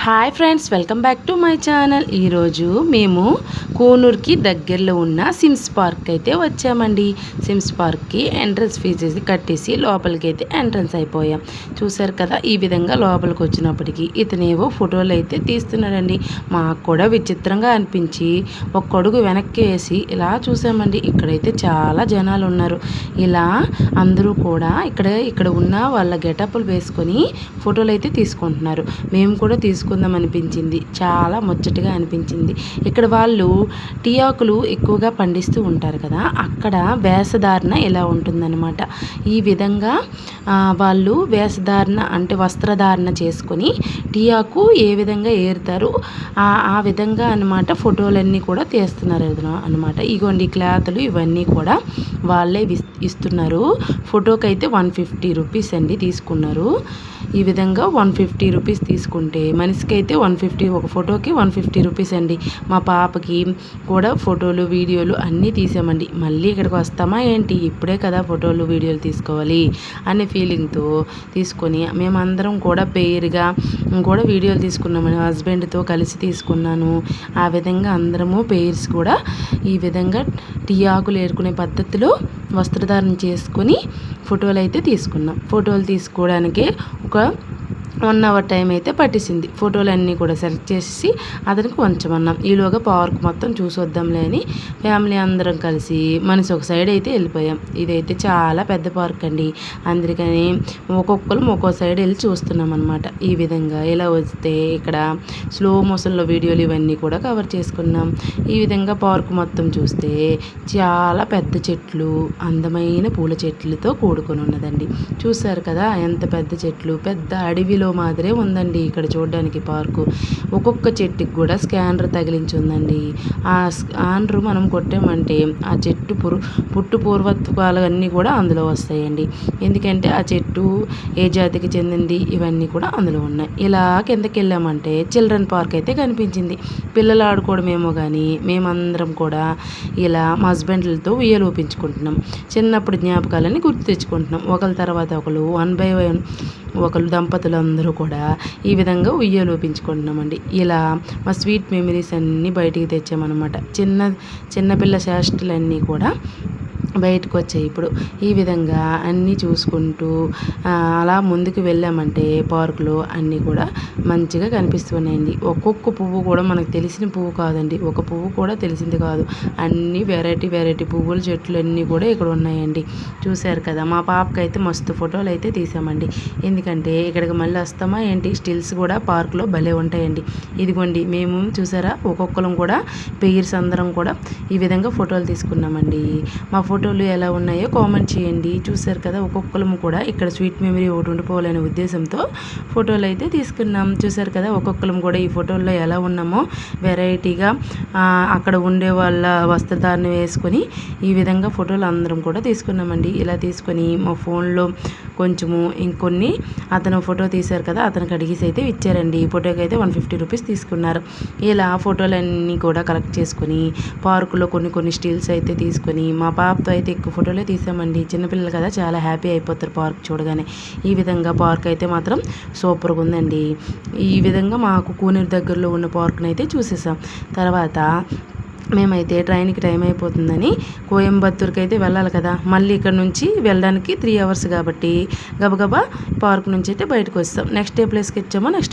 Hi friends, welcome back to my channel. ఈరోజు మేము కోనూరుకి దగ్గరలో ఉన్న సిమ్స్ పార్క్ అయితే వచ్చామండి. సిమ్స్ పార్క్కి ఎంట్రన్స్ ఫీజు కట్టేసి లోపలికి అయితే ఎంట్రన్స్ అయిపోయాం. చూసారు కదా, ఈ విధంగా లోపలికి వచ్చినప్పటికీ ఇతనేవో ఫోటోలు అయితే తీస్తున్నాడండి. మాకు కూడా విచిత్రంగా అనిపించి ఒక్కడుగు వెనక్కి వేసి ఇలా చూసామండి. ఇక్కడైతే చాలా జనాలు ఉన్నారు. ఇలా అందరూ కూడా ఇక్కడ ఉన్న వాళ్ళ గెటప్లు వేసుకొని ఫోటోలు అయితే తీసుకుంటున్నారు. మేము కూడా తీసుకుందాం అనిపించింది. చాలా ముచ్చటగా అనిపించింది. ఇక్కడ వాళ్ళు టీ ఆకులు ఎక్కువగా పండిస్తూ ఉంటారు కదా, అక్కడ వేషధారణ ఇలా ఉంటుందన్నమాట. ఈ విధంగా వాళ్ళు వేషధారణ అంటే వస్త్రధారణ చేసుకొని టీ ఆకు ఏ విధంగా ఏరుతారు ఆ విధంగా అనమాట ఫోటోలన్నీ కూడా తీస్తున్నారు అనమాట. ఇగోండి క్లాతులు ఇవన్నీ కూడా వాళ్ళే ఇస్తున్నారు. ఫోటోకి అయితే 150 రూపీస్ అండి తీసుకున్నారు. ఈ విధంగా 150 రూపీస్ తీసుకుంటే మనిషికి అయితే 150, ఒక ఫోటోకి 150 రూపీస్ అండి. మా పాపకి కూడా ఫోటోలు వీడియోలు అన్నీ తీసామండి. మళ్ళీ ఇక్కడికి వస్తామా ఏంటి, ఇప్పుడే కదా ఫోటోలు వీడియోలు తీసుకోవాలి అనే ఫీలింగ్తో తీసుకొని మేమందరం కూడా పేరుగా కూడా వీడియోలు తీసుకున్నామని హస్బెండ్తో కలిసి తీసుకున్నాను. ఆ విధంగా అందరము పేర్స్ కూడా ఈ విధంగా టీ ఆకులు ఏరుకునే పద్ధతిలో వస్త్రధారణ చేసుకొని ఫోటోలు అయితే తీసుకున్నాం. ఫోటోలు తీసుకోవడానికే ఒక 1 అవర్ టైం అయితే పట్టేసింది. ఫోటోలన్నీ కూడా సెలెక్ట్ చేసి అతనికి ఉంచమన్నాం. ఈలోగా పార్క్ మొత్తం చూసొద్దాంలే అని ఫ్యామిలీ అందరం కలిసి మనిషి ఒక సైడ్ అయితే వెళ్ళిపోయాం. ఇదైతే చాలా పెద్ద పార్క్ అండి. అందుకని ఒక్కొక్కరు ఒక్కో సైడ్ వెళ్ళి చూస్తున్నాం అనమాట. ఈ విధంగా ఇలా వస్తే ఇక్కడ స్లో మోషన్లో వీడియోలు ఇవన్నీ కూడా కవర్ చేసుకున్నాం. ఈ విధంగా పార్క్ మొత్తం చూస్తే చాలా పెద్ద చెట్లు, అందమైన పూల చెట్లతో కూడుకొని ఉన్నదండి. చూసారు కదా ఎంత పెద్ద చెట్లు, పెద్ద అడవిలో మాదిరే ఉందండి ఇక్కడ చూడడానికి పార్కు. ఒక్కొక్క చెట్టుకి కూడా స్కానర్ తగిలించి ఉందండి. ఆ స్కానర్ మనం కొట్టామంటే ఆ చెట్టు పుట్టు పూర్వత్వాలు అన్నీ కూడా అందులో వస్తాయండి. ఎందుకంటే ఆ చెట్టు ఏ జాతికి చెందింది ఇవన్నీ కూడా అందులో ఉన్నాయి. ఇలా కిందకి వెళ్ళామంటే చిల్డ్రన్ పార్క్ అయితే కనిపించింది. పిల్లలు ఆడుకోవడమేమో కానీ మేమందరం కూడా ఇలా మా హస్బెండ్లతో ఉయ్యలు ఊపించుకుంటున్నాం. చిన్నప్పుడు జ్ఞాపకాలని గుర్తు తెచ్చుకుంటున్నాం. ఒకరి తర్వాత ఒకరు 1 by 1 ఒకరు దంపతులు అందరూ కూడా ఈ విధంగా ఉయ్యలు ఊపించుకుంటున్నామండి. ఇలా మా స్వీట్ మెమరీస్ అన్నీ బయటికి తెచ్చామన్నమాట. చిన్నపిల్ల చేష్టలన్నీ కూడా బయటకు వచ్చాయి. ఇప్పుడు ఈ విధంగా అన్నీ చూసుకుంటూ అలా ముందుకు వెళ్ళామంటే పార్కులో అన్నీ కూడా మంచిగా కనిపిస్తున్నాయండి. ఒక్కొక్క పువ్వు కూడా మనకు తెలిసిన పువ్వు కాదండి, ఒక పువ్వు కూడా తెలిసింది కాదు. అన్నీ వెరైటీ పువ్వుల చెట్లు అన్నీ కూడా ఇక్కడ ఉన్నాయండి. చూశారు కదా, మా పాపకైతే మస్తు ఫోటోలు అయితే తీసామండి. ఎందుకంటే ఇక్కడికి మళ్ళీ వస్తామా ఏంటి, స్టిల్స్ కూడా పార్కులో భలే ఉంటాయండి. ఇదిగోండి మేము చూసారా ఒక్కొక్కరం కూడా పెయిర్స్ అందరం కూడా ఈ విధంగా ఫోటోలు తీసుకున్నామండి. మా ఫోటోలు ఎలా ఉన్నాయో కామెంట్ చేయండి. చూసారు కదా, ఒక్కొక్కరు కూడా ఇక్కడ స్వీట్ మెమరీ ఒకటి ఉండిపోవాలనే ఉద్దేశంతో ఫోటోలు అయితే తీసుకున్నాం. చూసారు కదా, ఒక్కొక్కరు కూడా ఈ ఫోటోల్లో ఎలా ఉన్నామో వెరైటీగా అక్కడ ఉండే వాళ్ళ వస్త్రధారణ వేసుకొని ఈ విధంగా ఫోటోలు అందరం కూడా తీసుకున్నామండి. ఇలా తీసుకొని మా ఫోన్లో కొంచెము ఇంకొన్ని అతను ఫోటో తీశారు కదా, అతనికి అడిగేసి అయితే ఇచ్చారండి. ఈ ఫోటోకి అయితే 150 రూపీస్ తీసుకున్నారు. ఇలా ఫోటోలన్నీ కూడా కలెక్ట్ చేసుకొని పార్కులో కొన్ని స్టిల్స్ అయితే తీసుకొని మా పాపతో అయితే ఎక్కువ ఫోటోలే తీసామండి. చిన్నపిల్లలు కదా చాలా హ్యాపీ అయిపోతారు పార్క్ చూడగానే. ఈ విధంగా పార్క్ అయితే మాత్రం సూపర్గా ఉందండి. ఈ విధంగా మాకు కోనేరు దగ్గరలో ఉన్న పార్క్ని అయితే చూసేసాం. తర్వాత మేమైతే ట్రైన్కి టైం అయిపోతుందని కోయంబత్తూరుకి అయితే వెళ్ళాలి కదా, మళ్ళీ ఇక్కడ నుంచి వెళ్ళడానికి 3 అవర్స్ కాబట్టి గబగబా పార్క్ నుంచి అయితే బయటకు వస్తాం. నెక్స్ట్ ఏ ప్లేస్కి వచ్చామో నెక్స్ట్